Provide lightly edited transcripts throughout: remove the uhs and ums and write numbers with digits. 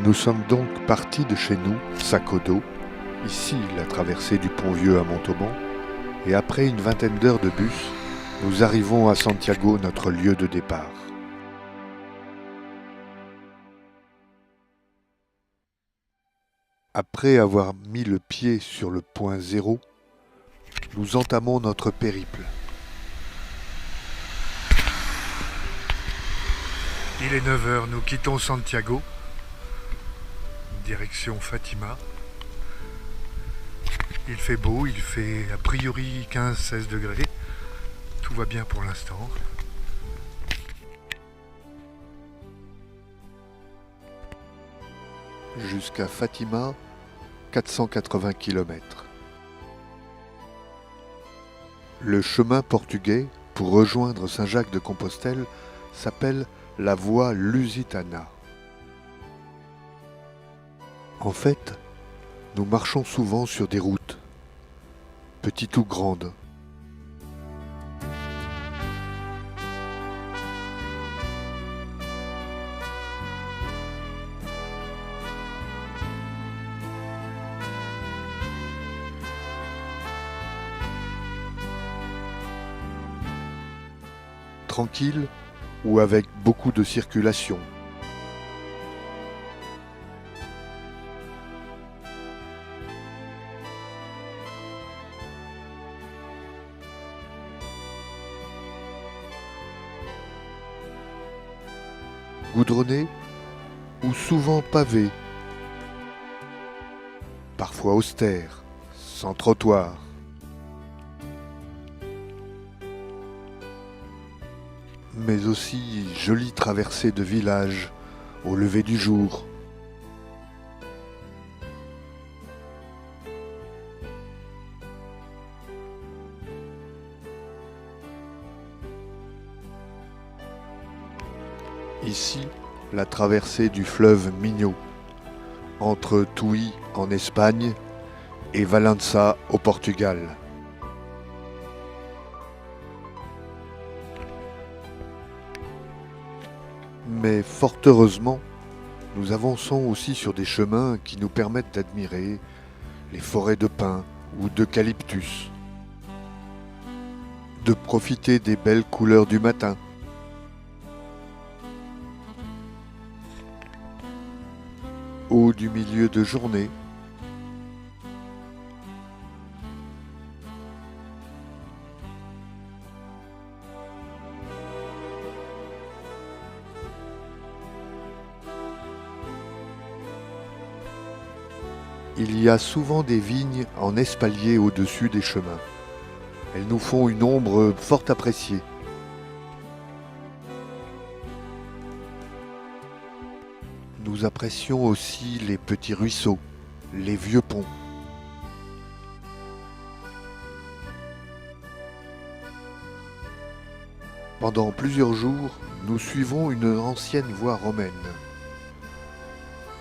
Nous sommes donc partis de chez nous, sac au dos, ici la traversée du Pont-Vieux à Montauban, et après une vingtaine d'heures de bus, nous arrivons à Santiago, notre lieu de départ. Après avoir mis le pied sur le point zéro, nous entamons notre périple. Il est 9 heures, nous quittons Santiago, direction Fatima. Il fait beau, il fait a priori 15-16 degrés. Tout va bien pour l'instant. Jusqu'à Fatima, 480 km. Le chemin portugais pour rejoindre Saint-Jacques-de-Compostelle s'appelle la voie Lusitana. En fait, nous marchons souvent sur des routes, petites ou grandes. Tranquille ou avec beaucoup de circulation. Goudronné ou souvent pavé, parfois austère, sans trottoir. Mais aussi jolie traversée de villages au lever du jour. Ici, la traversée du fleuve Minho, entre Tui en Espagne et Valença au Portugal. Mais fort heureusement, nous avançons aussi sur des chemins qui nous permettent d'admirer les forêts de pins ou d'eucalyptus, de profiter des belles couleurs du matin. Ou du milieu de journée. Il y a souvent des vignes en espalier au-dessus des chemins. Elles nous font une ombre fort appréciée. Nous apprécions aussi les petits ruisseaux, les vieux ponts. Pendant plusieurs jours, nous suivons une ancienne voie romaine.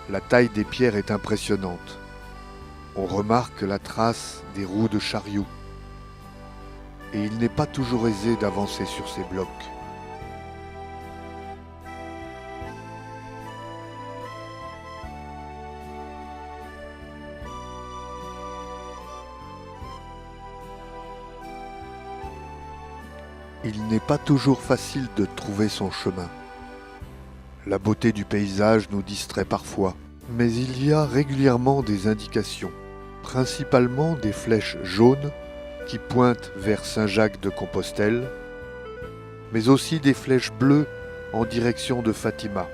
La taille des pierres est impressionnante. On remarque la trace des roues de chariot. Et il n'est pas toujours aisé d'avancer sur ces blocs. Il n'est pas toujours facile de trouver son chemin. La beauté du paysage nous distrait parfois, mais il y a régulièrement des indications, principalement des flèches jaunes qui pointent vers Saint-Jacques-de-Compostelle, mais aussi des flèches bleues en direction de Fatima.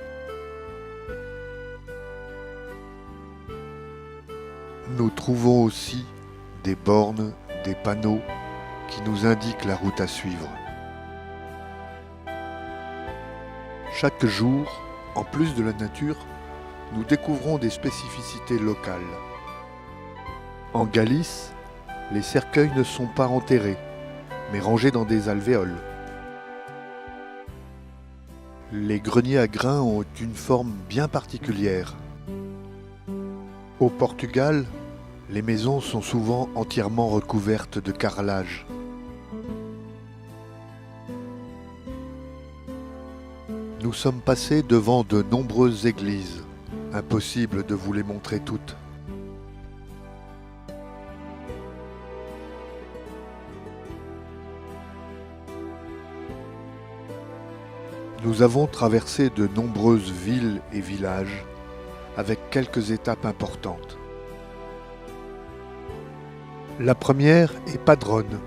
Nous trouvons aussi des bornes, des panneaux qui nous indiquent la route à suivre. Chaque jour, en plus de la nature, nous découvrons des spécificités locales. En Galice, les cercueils ne sont pas enterrés, mais rangés dans des alvéoles. Les greniers à grains ont une forme bien particulière. Au Portugal, les maisons sont souvent entièrement recouvertes de carrelage. Nous sommes passés devant de nombreuses églises, Impossible de vous les montrer toutes. Nous avons traversé de nombreuses villes et villages, avec quelques étapes importantes. La première est Padrone,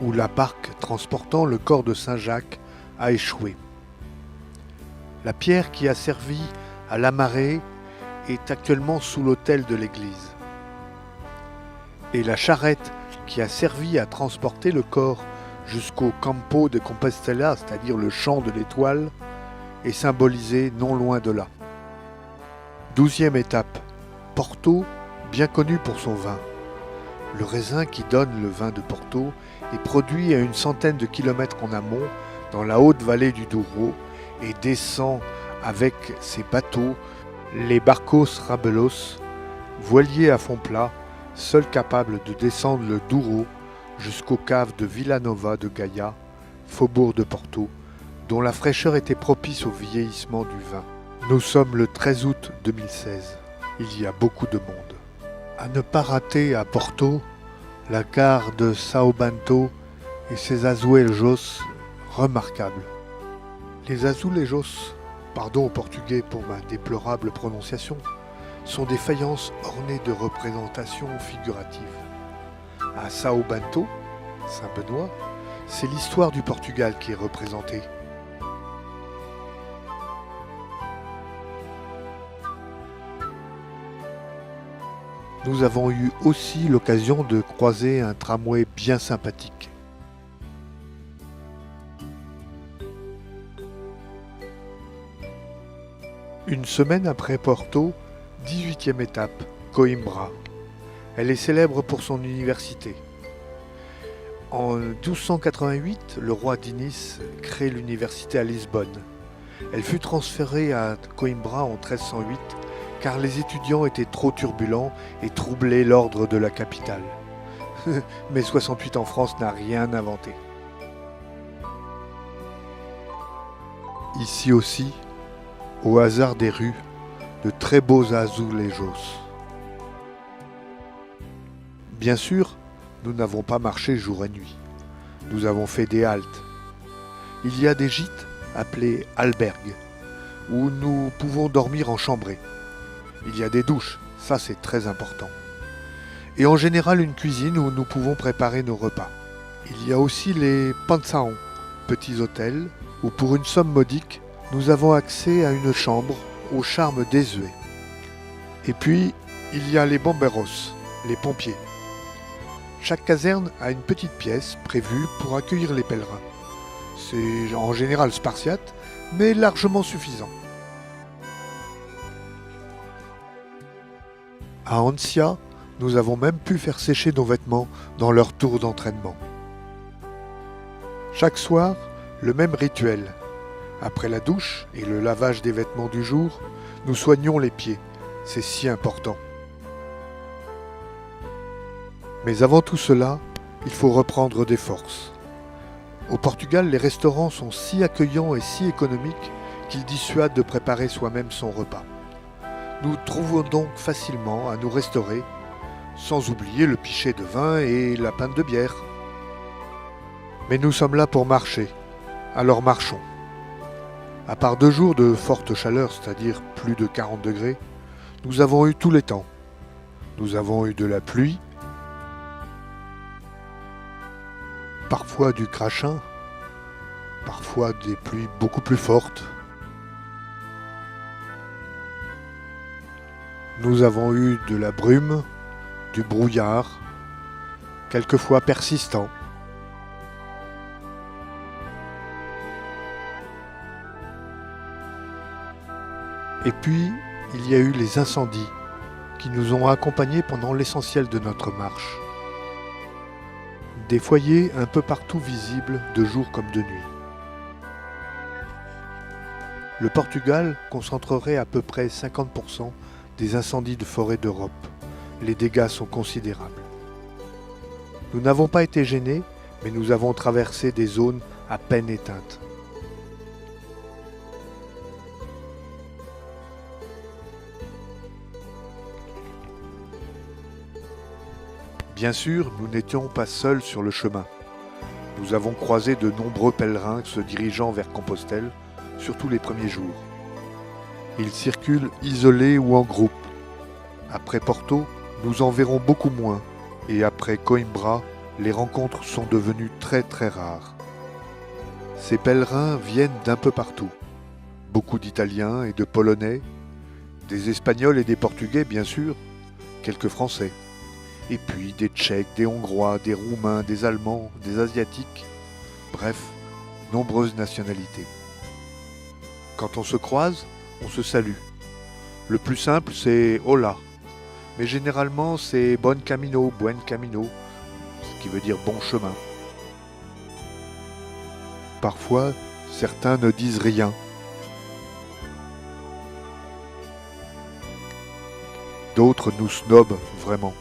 où la barque transportant le corps de Saint Jacques a échoué. La pierre qui a servi à l'amarrer est actuellement sous l'autel de l'église. Et la charrette qui a servi à transporter le corps jusqu'au Campo de Compostela, c'est-à-dire le champ de l'étoile, est symbolisée non loin de là. 12e étape, Porto, bien connu pour son vin. Le raisin qui donne le vin de Porto est produit à une centaine de kilomètres en amont, dans la haute vallée du Douro, et descend avec ses bateaux, les barcos rabelos, voiliers à fond plat, seuls capables de descendre le Douro jusqu'aux caves de Villanova de Gaia, faubourg de Porto, dont la fraîcheur était propice au vieillissement du vin. Nous sommes le 13 août 2016. Il y a beaucoup de monde. À ne pas rater à Porto, la gare de São Bento et ses azulejos remarquables. Les azulejos, pardon au portugais pour ma déplorable prononciation, sont des faïences ornées de représentations figuratives. À São Bento, Saint-Benoît, c'est l'histoire du Portugal qui est représentée. Nous avons eu aussi l'occasion de croiser un tramway bien sympathique. Une semaine après Porto, 18e étape, Coimbra. Elle est célèbre pour son université. En 1288, le roi d'Inis crée l'université à Lisbonne. Elle fut transférée à Coimbra en 1308 car les étudiants étaient trop turbulents et troublaient l'ordre de la capitale. Mais 68 en France n'a rien inventé. Ici aussi, au hasard des rues, de très beaux azulejos. Bien sûr, nous n'avons pas marché jour et nuit. Nous avons fait des haltes. Il y a des gîtes appelés albergues, où nous pouvons dormir en chambrée. Il y a des douches, ça c'est très important. Et en général une cuisine où nous pouvons préparer nos repas. Il y a aussi les pensaons, petits hôtels, où pour une somme modique, nous avons accès à une chambre au charme désuet. Et puis, il y a les bomberos, les pompiers. Chaque caserne a une petite pièce prévue pour accueillir les pèlerins. C'est en général spartiate, mais largement suffisant. À Ancia, nous avons même pu faire sécher nos vêtements dans leur tour d'entraînement. Chaque soir, le même rituel. Après la douche et le lavage des vêtements du jour, nous soignons les pieds. C'est si important. Mais avant tout cela, il faut reprendre des forces. Au Portugal, les restaurants sont si accueillants et si économiques qu'ils dissuadent de préparer soi-même son repas. Nous trouvons donc facilement à nous restaurer, sans oublier le pichet de vin et la pinte de bière. Mais nous sommes là pour marcher, alors marchons. À part 2 jours de forte chaleur, c'est-à-dire plus de 40 degrés, nous avons eu tous les temps. Nous avons eu de la pluie, parfois du crachin, parfois des pluies beaucoup plus fortes. Nous avons eu de la brume, du brouillard, quelquefois persistant. Et puis, il y a eu les incendies qui nous ont accompagnés pendant l'essentiel de notre marche. Des foyers un peu partout visibles de jour comme de nuit. Le Portugal concentrerait à peu près 50% des incendies de forêt d'Europe. Les dégâts sont considérables. Nous n'avons pas été gênés, mais nous avons traversé des zones à peine éteintes. Bien sûr, nous n'étions pas seuls sur le chemin. Nous avons croisé de nombreux pèlerins se dirigeant vers Compostelle, surtout les premiers jours. Ils circulent isolés ou en groupe. Après Porto, nous en verrons beaucoup moins, et après Coimbra, les rencontres sont devenues très très rares. Ces pèlerins viennent d'un peu partout. Beaucoup d'Italiens et de Polonais, des Espagnols et des Portugais bien sûr, quelques Français, et puis des Tchèques, des Hongrois, des Roumains, des Allemands, des Asiatiques, bref, nombreuses nationalités. Quand on se croise, on se salue. Le plus simple c'est « Hola », mais généralement c'est « Buen camino », ce qui veut dire « bon chemin ». Parfois, certains ne disent rien. D'autres nous snobent vraiment.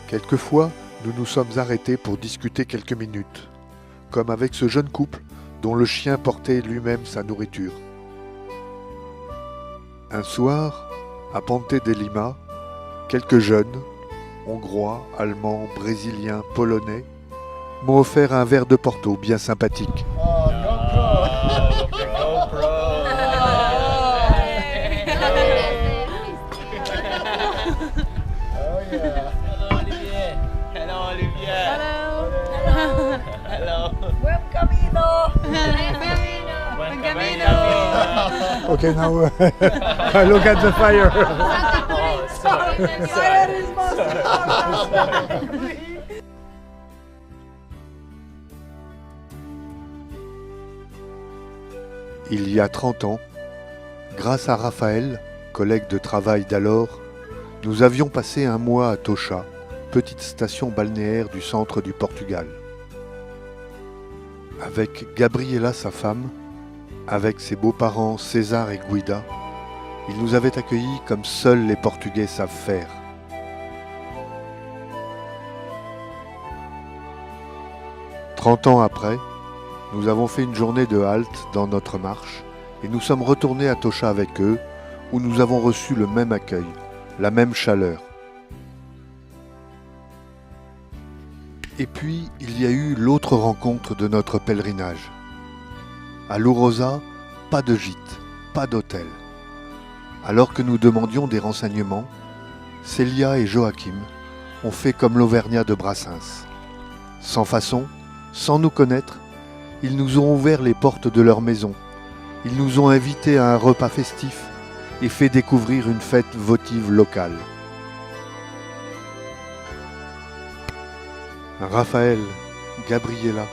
Quelquefois, nous nous sommes arrêtés pour discuter quelques minutes, comme avec ce jeune couple dont le chien portait lui-même sa nourriture. Un soir, à Ponte de Lima, quelques jeunes, Hongrois, Allemands, Brésiliens, Polonais, m'ont offert un verre de Porto bien sympathique. Okay, now look at the fire. Il y a 30 ans, grâce à Raphaël, collègue de travail d'alors, nous avions passé un mois à Tocha, petite station balnéaire du centre du Portugal. Avec Gabriela, sa femme, avec ses beaux-parents César et Guida, ils nous avaient accueillis comme seuls les Portugais savent faire. « 30 ans après, nous avons fait une journée de halte dans notre marche et nous sommes retournés à Tocha avec eux, où nous avons reçu le même accueil, la même chaleur. Et puis, il y a eu l'autre rencontre de notre pèlerinage. À Lourosa, pas de gîte, pas d'hôtel. Alors que nous demandions des renseignements, Célia et Joachim ont fait comme l'Auvergnat de Brassens. Sans façon, sans nous connaître, ils nous ont ouvert les portes de leur maison. Ils nous ont invités à un repas festif et fait découvrir une fête votive locale. Raphaël, Gabriela,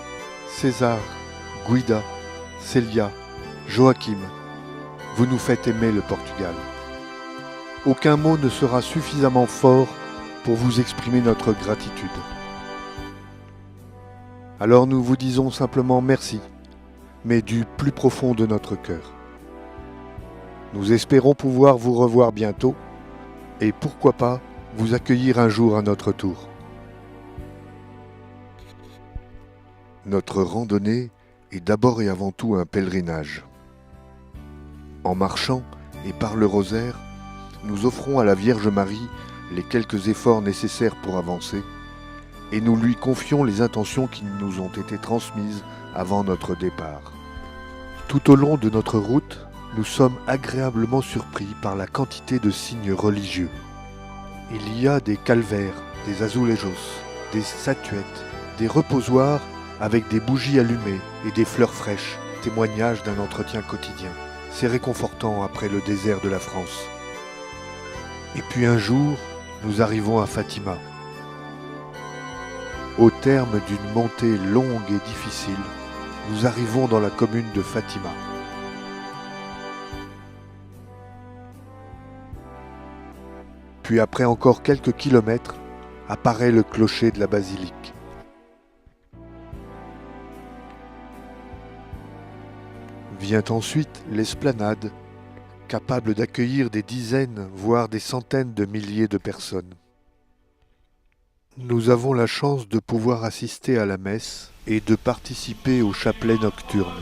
César, Guida, Célia, Joachim, vous nous faites aimer le Portugal. Aucun mot ne sera suffisamment fort pour vous exprimer notre gratitude. Alors nous vous disons simplement merci, mais du plus profond de notre cœur. Nous espérons pouvoir vous revoir bientôt et pourquoi pas vous accueillir un jour à notre tour. Notre randonnée est d'abord et avant tout un pèlerinage. En marchant et par le rosaire, nous offrons à la Vierge Marie les quelques efforts nécessaires pour avancer et nous lui confions les intentions qui nous ont été transmises avant notre départ. Tout au long de notre route, nous sommes agréablement surpris par la quantité de signes religieux. Il y a des calvaires, des azulejos, des statuettes, des reposoirs avec des bougies allumées et des fleurs fraîches, témoignage d'un entretien quotidien. C'est réconfortant après le désert de la France. Et puis un jour, nous arrivons à Fatima. Au terme d'une montée longue et difficile, nous arrivons dans la commune de Fatima. Puis après encore quelques kilomètres, apparaît le clocher de la basilique. Vient ensuite l'esplanade, capable d'accueillir des dizaines, voire des centaines de milliers de personnes. Nous avons la chance de pouvoir assister à la messe et de participer au chapelet nocturne.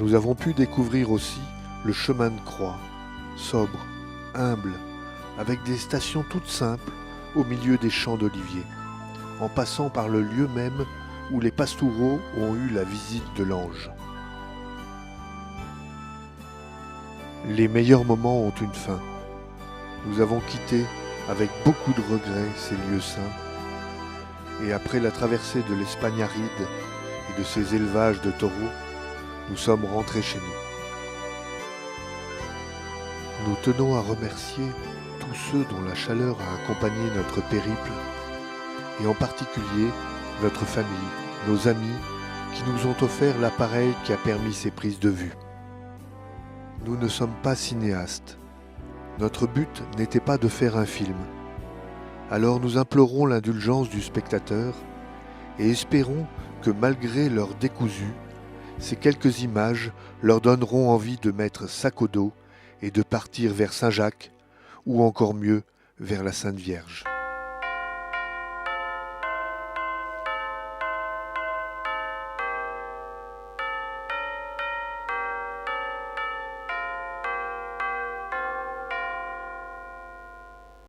Nous avons pu découvrir aussi le chemin de croix, sobre, humble, avec des stations toutes simples au milieu des champs d'oliviers, en passant par le lieu même où les pastoureaux ont eu la visite de l'ange. Les meilleurs moments ont une fin. Nous avons quitté avec beaucoup de regrets ces lieux saints, et après la traversée de l'Espagne aride et de ses élevages de taureaux, nous sommes rentrés chez nous. Nous tenons à remercier tous ceux dont la chaleur a accompagné notre périple, et en particulier notre famille, nos amis, qui nous ont offert l'appareil qui a permis ces prises de vue. Nous ne sommes pas cinéastes. Notre but n'était pas de faire un film. Alors nous implorons l'indulgence du spectateur et espérons que malgré leur décousu, ces quelques images leur donneront envie de mettre sac au dos et de partir vers Saint-Jacques, ou encore mieux, vers la Sainte Vierge.